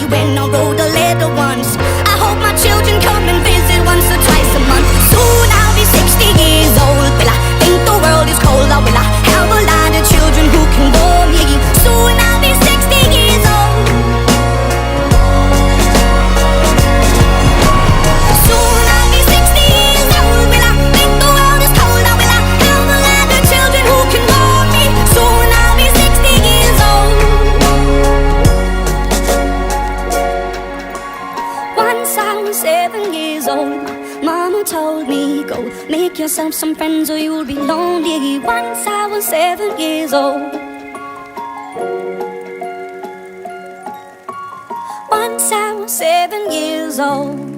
when I wrote a letter once. I hope my children come and visit once or twice a month. Soon I'll be 60 years old. Will I think the world is cold, or will I have a lot of children who can warm me? Soon I'll be 60 years old. Soon I'll be 60 years old. Will I think the world is cold, or will I have a lot of children who can warm me? Soon I'll be 60 years old. Once I was 7 years old, Mama told me, go make yourself some friends or you'll be lonely. Once I was 7 years old. Once I was 7 years old.